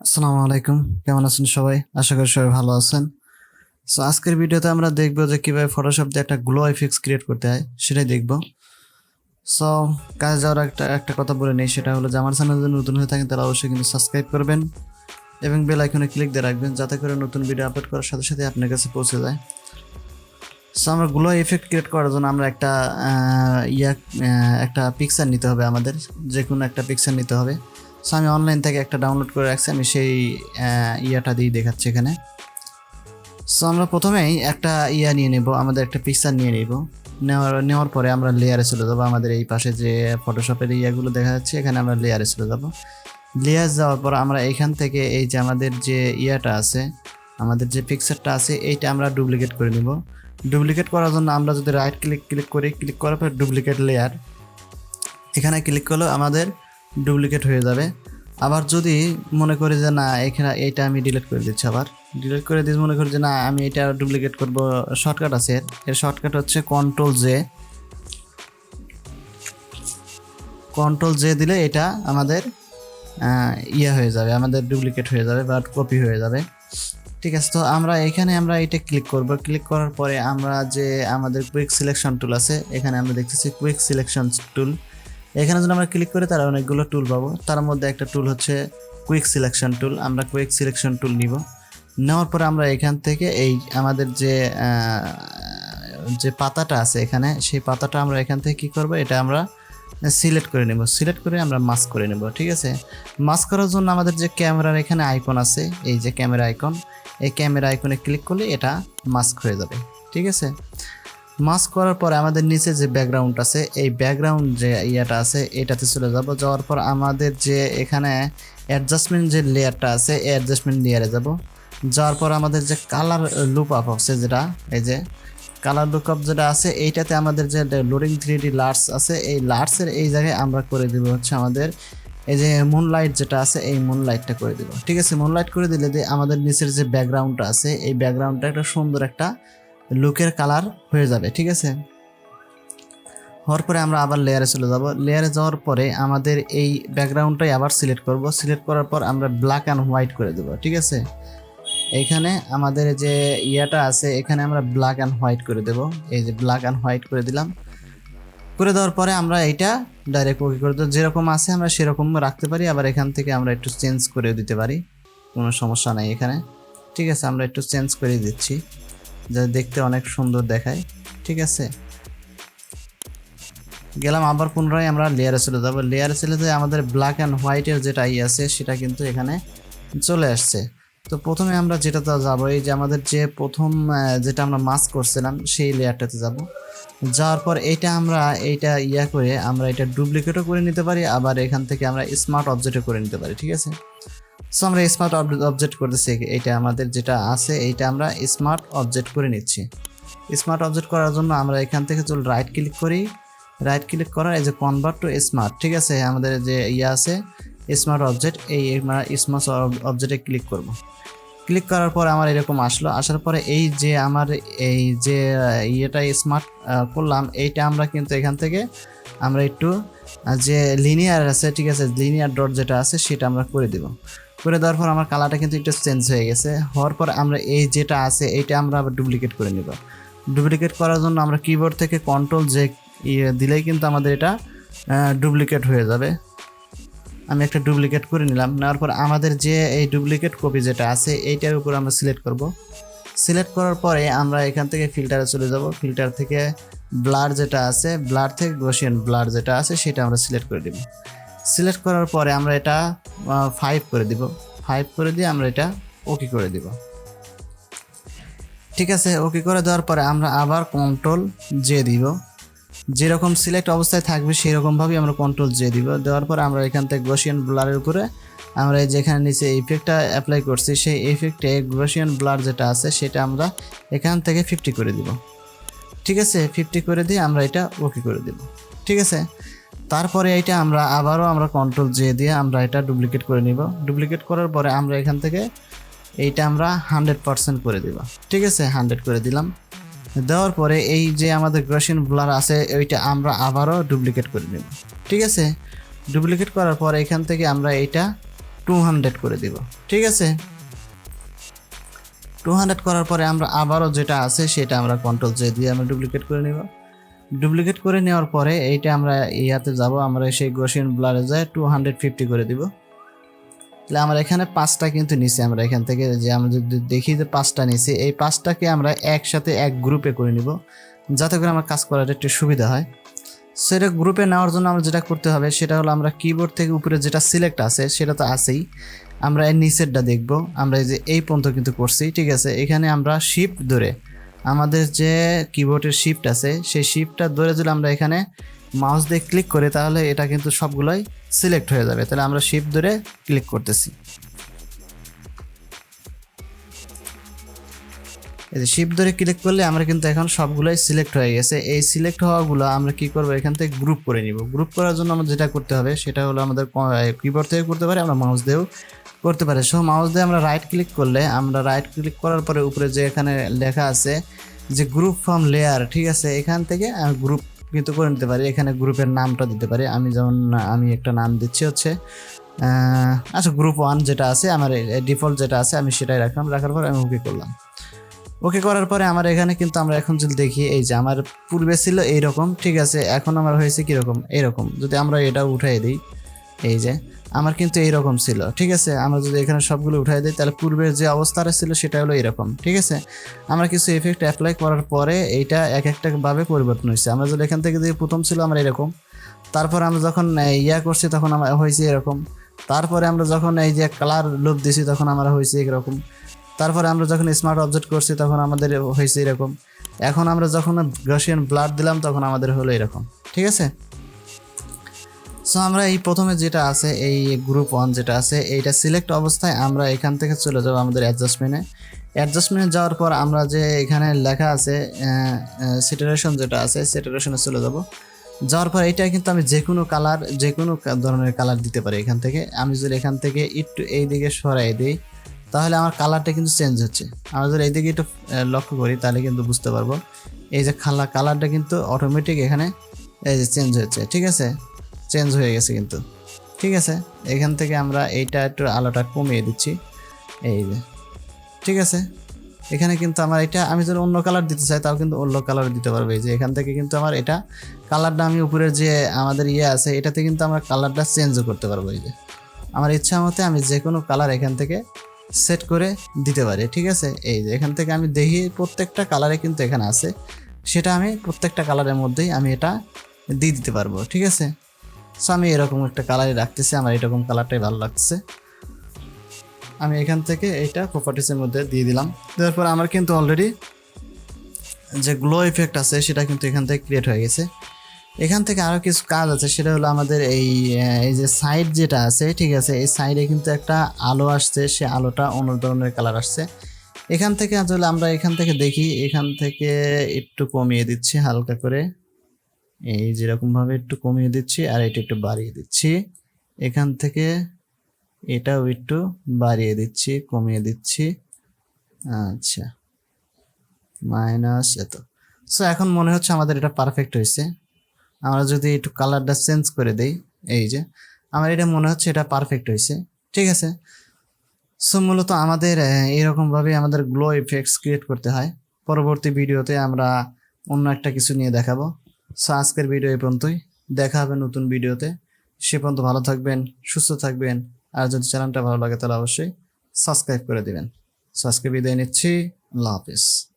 আসসালামু আলাইকুম, কেমন আছেন সবাই? আশা করি সবাই ভালো আছেন। সো আজকের ভিডিওতে আমরা দেখব যে কিভাবে ফটোশপ দিয়ে একটা গ্লো ইফেক্টস ক্রিয়েট করতে হয় সেটাই দেখব। সো কাজে যাওয়ার একটা একটা কথা বলে নেই, সেটা হলো যে আমার চ্যানেল যদি নতুন হয়ে থাকেন তাহলে অবশ্যই কিন্তু সাবস্ক্রাইব করবেন এবং বেল আইকনে ক্লিক দিয়ে রাখবেন যাতে করে নতুন ভিডিও আপলোড করার সাথে সাথে আপনার কাছে পৌঁছে যায়। সো আমরা গ্লো ইফেক্ট ক্রিয়েট করার জন্য আমরা একটা পিকচার নিতে হবে, আমাদের যে কোনো একটা পিকচার নিতে হবে। সো আমি অনলাইন থেকে একটা ডাউনলোড করে রাখছি, আমি সেই ইয়াটা দিয়ে দেখাচ্ছি এখানে। সো আমরা প্রথমেই একটা নিয়ে নেব, আমাদের একটা পিকচার নিয়ে নেব। নেওয়ার পরে আমরা লেয়ারে চলে যাবো। আমাদের এই পাশে যে ফটোশপের ইয়াগুলো দেখা যাচ্ছে, এখানে আমরা লেয়ারে চলে যাব। লেয়ার যাওয়ার পর আমরা এখান থেকে এই যে আমাদের যে আছে, আমাদের যে পিকচারটা আছে, এইটা আমরা ডুপ্লিকেট করে নিব। ডুপ্লিকেট করার জন্য আমরা যদি রাইট ক্লিক করি, ক্লিক করার পর ডুপ্লিকেট লেয়ার, এখানে ক্লিক করলেও আমাদের ডুপ্লিকেট হয়ে যাবে। আবার যদি মনে করি যে না, এখানে এইটা আমি ডিলিট করে দিচ্ছি, আবার ডিলিট করে দিয়ে মনে করি যে না আমি এটা ডুপ্লিকেট করব, শর্টকাট আছে এর শর্টকাট হচ্ছে কন্ট্রোল জে দিলে এটা আমাদের হয়ে যাবে, আমাদের ডুপ্লিকেট হয়ে যাবে বা কপি হয়ে যাবে। ঠিক আছে, তো আমরা এটা ক্লিক করব। ক্লিক করার পরে আমরা যে আমাদের কুইক সিলেকশন টুল আছে, এখানে আমরা দেখতেছি কুইক সিলেকশন টুল। এখানে যদি আমরা ক্লিক করি তার অনেকগুলো টুল পাবো, তার মধ্যে একটা টুল হচ্ছে কুইক সিলেকশন টুল। আমরা কুইক সিলেকশন টুল নিব। নেওয়ার পরে আমরা এখান থেকে এই আমাদের যে পাতাটা আছে এখানে, সেই পাতাটা আমরা এখান থেকে কী করব, এটা আমরা সিলেক্ট করে নেব। সিলেক্ট করে আমরা মাস্ক করে নেব। ঠিক আছে, মাস্ক করার জন্য আমাদের যে ক্যামেরার এখানে আইকন আছে, এই যে ক্যামেরা আইকন, এই ক্যামেরা আইকনে ক্লিক করলে এটা মাস্ক হয়ে যাবে। ঠিক আছে, মাস্ক করার পরে আমাদের নিচে যে ব্যাকগ্রাউন্ড আছে, এই ব্যাকগ্রাউন্ড যে আছে এটাতে চলে যাব। যাওয়ার পর আমাদের যে এখানে অ্যাডজাস্টমেন্ট যে লেয়ারটা আছে, এই অ্যাডজাস্টমেন্ট লেয়ারে যাব। যাওয়ার পর আমাদের যে কালার লুপ আপ আছে, যেটা এই যে কালার লুক আপ যেটা আছে, এইটাতে আমাদের যে লোডিং 3D লার্স আছে, এই লার্সের এই জায়গায় আমরা করে দিব হচ্ছে আমাদের এই যে মুনলাইট যেটা আছে, এই মুনলাইটটা করে দিব। ঠিক আছে, মুনলাইট করে দিলে যে আমাদের নিচের যে ব্যাকগ্রাউন্ডটা আছে, এই ব্যাকগ্রাউন্ডটা একটা সুন্দর একটা লুকের কালার হয়ে যাবে। ঠিক আছে, হওয়ার পরে আমরা আবার লেয়ারে চলে যাব। লেয়ারে যাওয়ার পরে আমাদের এই ব্যাকগ্রাউন্ডটাই আবার সিলেক্ট করব। সিলেক্ট করার পর আমরা ব্ল্যাক অ্যান্ড হোয়াইট করে দেব। ঠিক আছে, এইখানে আমাদের যে আছে, এখানে আমরা ব্ল্যাক অ্যান্ড হোয়াইট করে দেব। এই যে ব্ল্যাক অ্যান্ড হোয়াইট করে দিলাম। করে দেওয়ার পরে আমরা এইটা ডাইরেক্ট ওকে করে দেবো। যেরকম আছে আমরা সেরকম রাখতে পারি, আবার এখান থেকে আমরা একটু চেঞ্জ করে দিতে পারি, কোনো সমস্যা নাই এখানে। ঠিক আছে, আমরা একটু চেঞ্জ করে দিচ্ছি যা দেখতে অনেক সুন্দর দেখায়। ঠিক আছে, গেলাম। আবার পুনরায় আমরা লেয়ারে চলে যাব। লেয়ারে চলে যেয়ে আমাদের ব্ল্যাক অ্যান্ড হোয়াইটের যেটা আছে সেটা কিন্তু এখানে চলে আসছে। তো প্রথমে আমরা যেটাতে যাব, এই যে আমাদের যে প্রথম যেটা আমরা মাস্ক করছিলাম সেই লেয়ারটাতে যাব। যাওয়ার পর এইটা করে আমরা এটা ডুপ্লিকেটও করে নিতে পারি, আবার এখান থেকে আমরা স্মার্ট অবজেক্টও করে নিতে পারি। ঠিক আছে, সো আমরা স্মার্ট অবজেক্ট করতেছি। এটা আমাদের যেটা আছে এইটা আমরা স্মার্ট অবজেক্ট করে নিচ্ছি। স্মার্ট অবজেক্ট করার জন্য আমরা এখান থেকে চল রাইট ক্লিক করি। রাইট ক্লিক করার এই যে কনভার্ট টু স্মার্ট, ঠিক আছে, আমাদের যে আছে স্মার্ট অবজেক্ট, এই স্মার্ট অবজেক্টে ক্লিক করব। ক্লিক করার পর আমার এরকম আসলো। আসার পরে এই যে আমার এই যে স্মার্ট করলাম, এইটা আমরা কিন্তু এখান থেকে আমরা একটু যে লিনিয়ার আছে, ঠিক আছে, লিনিয়ার ডট যেটা আছে সেটা আমরা করে দেব। করে দেওয়ার পর আমার কালারটা কিন্তু একটু চেঞ্জ হয়ে গেছে। হওয়ার পর আমরা এই যেটা আছে এইটা আমরা আবার ডুপ্লিকেট করে নেব। ডুপ্লিকেট করার জন্য আমরা কিবোর্ড থেকে কন্ট্রোল জে দিলেই কিন্তু আমাদের এটা ডুপ্লিকেট হয়ে যাবে। আমি একটা ডুপ্লিকেট করে নিলাম। নেওয়ার পর আমাদের যে এই ডুপ্লিকেট কপি যেটা আছে এইটার উপর আমরা সিলেক্ট করব। সিলেক্ট করার পরে আমরা এখান থেকে ফিল্টারে চলে যাব। ফিল্টার থেকে ব্লার যেটা আছে, ব্লার থেকে গসিয়ান ব্লার যেটা আছে সেটা আমরা সিলেক্ট করে দিব। সিলেক্ট করার পরে আমরা এটা 5 করে দিব। 5 করে দিয়ে আমরা এটা ওকে করে দিব। ঠিক আছে, ওকে করে দেওয়ার পরে আমরা আবার কন্ট্রোল জে দিব। যেরকম সিলেক্ট অবস্থায় থাকবে সেই রকমভাবেই আমরা কন্ট্রোল জে দিব। দেওয়ার পর আমরা এখান থেকে গসিয়ান ব্লারের উপরে আমরা যেখানে নিচে ইফেক্টটা অ্যাপ্লাই করছি সেই ইফেক্টে গসিয়ান ব্লার যেটা আছে সেটা আমরা এখান থেকে 50 করে দিব। ঠিক আছে, 50 করে দিয়ে আমরা এটা ওকে করে দিব। ঠিক আছে, তারপরে এটা আমরা কন্ট্রোল জে দিয়ে আমরা এটা ডুপ্লিকেট করে নিব। ডুপ্লিকেট করার পরে আমরা এখান থেকে এইটা আমরা 100% করে দিব। ঠিক আছে, 100 করে দিলাম। দেওয়ার পরে এই যে আমাদের গসিয়ান ব্লার আছে ওইটা আমরা আবারও ডুপ্লিকেট করে নেব। ঠিক আছে, ডুপ্লিকেট করার পর এখান থেকে আমরা এইটা 200 করে দিব। ঠিক আছে, 200 করার পরে আমরা আবারও যেটা আছে সেটা আমরা কন্ট্রোল জে দিয়ে আমরা ডুপ্লিকেট করে নিব। ডুপ্লিকেট করে নেওয়ার পরে এইটা আমরা ইয়াতে যাব, আমরা সেই গসিয়ান ব্লারে যায় 250 করে দিব। তাহলে আমরা এখানে 5টা কিন্তু নিছি, আমরা এখান থেকে যে আমরা যদি দেখি যে 5টা নিছি, এই 5টাকে আমরা একসাথে এক গ্রুপে করে নিব যাতে করে আমার কাজ করার একটু সুবিধা হয়। সেটা গ্রুপে নেওয়ার জন্য আমরা যেটা করতে হবে সেটা হলো আমরা কিবোর্ড থেকে উপরে যেটা সিলেক্ট আছে সেটা তো আছেই, আমরা এর নিচেরটা দেখব। আমরা এই যে এই পর্যন্ত কিন্তু করছি। ঠিক আছে, এখানে আমরা শিফট ধরে আমাদের যে কিবোর্ডের শিফট আছে সেই শিফটটা ধরে যদি আমরা এখানে মাউস দিয়ে ক্লিক করি তাহলে এটা কিন্তু সবগুলোই সিলেক্ট হয়ে যাবে। তাহলে আমরা শিফট ধরে ক্লিক করতেছি, এই যে শিফট ধরে ক্লিক করলে আমরা কিন্তু এখন সবগুলোই সিলেক্ট হয়ে গেছে। এই সিলেক্ট হওয়াগুলো আমরা কি করব, এখান থেকে গ্রুপ করে নিব। গ্রুপ করার জন্য আমরা যেটা করতে হবে সেটা হলো আমাদের কিবোর্ড থেকে করতে পারি, আমরা মাউস দিয়েও করতে পারি। সো মাউস দিয়ে আমরা রাইট ক্লিক করলে, আমরা রাইট ক্লিক করার পরে উপরে যে এখানে লেখা আছে যে গ্রুপ ফ্রম লেয়ার, ঠিক আছে, এখান থেকে গ্রুপ কিন্তু করে নিতে পারি। এখানে গ্রুপের নামটা দিতে পারি, আমি যেমন আমি একটা নাম দিচ্ছি হচ্ছে আচ্ছা গ্রুপ 1 যেটা আছে আমার ডিফল্ট যেটা আছে আমি সেটাই রাখলাম। রাখার পর আমি ওকে করলাম। ওকে করার পরে আমার এখানে কিন্তু আমরা এখন যদি দেখি এই যে আমার পূর্বে ছিল এইরকম, ঠিক আছে, এখন আমার হয়েছে কীরকম এইরকম। যদি আমরা এটা উঠাই দিই, এই যে আমার কিন্তু এইরকম ছিল। ঠিক আছে, আমরা যদি এখানে সবগুলো উঠাই দিই তাহলে পূর্বের যে অবস্থাটা ছিল সেটা হলো এরকম। ঠিক আছে, আমরা কিছু এফেক্ট অ্যাপ্লাই করার পরে এইটা এক একটা ভাবে পরিবর্তন হয়েছে। আমরা যদি এখান থেকে যে প্রথম ছিল আমার এরকম, তারপরে আমরা যখন ইয়া করছি তখন আমার হয়েছে এরকম, তারপরে আমরা যখন এই যে কালার লুপ দিছি তখন আমরা হয়েছে এরকম, তারপরে আমরা যখন স্মার্ট অবজেক্ট করছি তখন আমাদের হয়েছে এরকম, এখন আমরা যখন গসিয়ান ব্লার দিলাম তখন আমাদের হলো এরকম। ঠিক আছে, সো আমরা এই প্রথমে যেটা আছে এই গ্রুপ 1 যেটা আছে এইটা সিলেক্ট অবস্থায় আমরা এখান থেকে চলে যাব আমাদের অ্যাডজাস্টমেন্টে যাওয়ার পর আমরা যে এখানে লেখা আছে স্যাচুরেশন যেটা আছে স্যাচুরেশনে চলে যাব। যাওয়ার পর এটা কিন্তু আমি যে কোনো কালার যে কোনো ধরনের কালার দিতে পারি এখান থেকে। আমি যদি এখান থেকে একটু এই দিকে সরাই দিই তাহলে আমার কালারটা কিন্তু চেঞ্জ হচ্ছে। আমরা যদি এইদিকে একটু লক্ষ্য করি তাহলে কিন্তু বুঝতে পারবো এই যে কালারটা কিন্তু অটোমেটিক এখানে এই যে চেঞ্জ হচ্ছে। ঠিক আছে, চেঞ্জ হয়ে গেছে কিন্তু। ঠিক আছে, এখান থেকে আমরা এইটা একটু আলোটা কমিয়ে দিচ্ছি, এই যে। ঠিক আছে, এখানে কিন্তু আমার এটা আমি যদি অন্য কালার দিতে চাই তাও কিন্তু অন্য কালার দিতে পারবো। এই যে এখান থেকে কিন্তু আমার এটা কালারটা আমি উপরের যে আমাদের আছে এটাতে কিন্তু আমরা কালারটা চেঞ্জও করতে পারবো। এই যে আমার ইচ্ছা মতে আমি যে কোনো কালার এখান থেকে সেট করে দিতে পারি। ঠিক আছে, এই যে এখান থেকে আমি দেখি প্রত্যেকটা কালারে কিন্তু এখানে আছে, সেটা আমি প্রত্যেকটা কালারের মধ্যেই আমি এটা দিয়ে দিতে পারবো। ঠিক আছে, সো আমি এরকম একটা কালারই রাখতেছি, আমার এরকম কালারটাই ভালো লাগছে। আমি এখান থেকে এইটা প্রপার্টিসের মধ্যে দিয়ে দিলাম। দেওয়ার পর আমার কিন্তু অলরেডি যে গ্লো ইফেক্ট আছে সেটা কিন্তু এখান থেকে ক্রিয়েট হয়ে গেছে। এখান থেকে আরও কিছু কাজ আছে, সেটা হলো আমাদের এই যে সাইড যেটা আছে, ঠিক আছে, এই সাইডে কিন্তু একটা আলো আসছে, সে আলোটা অন্য ধরনের কালার আসছে। এখান থেকে আসলে আমরা এখান থেকে দেখি, এখান থেকে একটু কমিয়ে দিচ্ছি হালকা করে, এই যেরকমভাবে একটু কমিয়ে দিচ্ছি আর এটা একটু বাড়িয়ে দিচ্ছি। এখান থেকে এটাও একটু বাড়িয়ে দিচ্ছি, কমিয়ে দিচ্ছি। আচ্ছা, মাইনাস এত। সো এখন মনে হচ্ছে আমাদের এটা পারফেক্ট হয়েছে। আমরা যদি একটু কালারটা চেঞ্জ করে দেই, এই যে আমার এটা মনে হচ্ছে এটা পারফেক্ট হয়েছে। ঠিক আছে, সো মূলত আমাদের এইরকমভাবে আমাদের গ্লো ইফেক্টস ক্রিয়েট করতে হয়। পরবর্তী ভিডিওতে আমরা অন্য একটা কিছু নিয়ে দেখাবো। সো আজকের ভিডিও এই পর্যন্তই, দেখা হবে নতুন ভিডিওতে। সে পর্যন্ত ভালো থাকবেন, সুস্থ থাকবেন, আর যদি চ্যানেলটা ভালো লাগে তাহলে অবশ্যই সাবস্ক্রাইব করে দিবেন। সো আজকে বিদায় নিচ্ছি, আল্লাহ হাফিজ।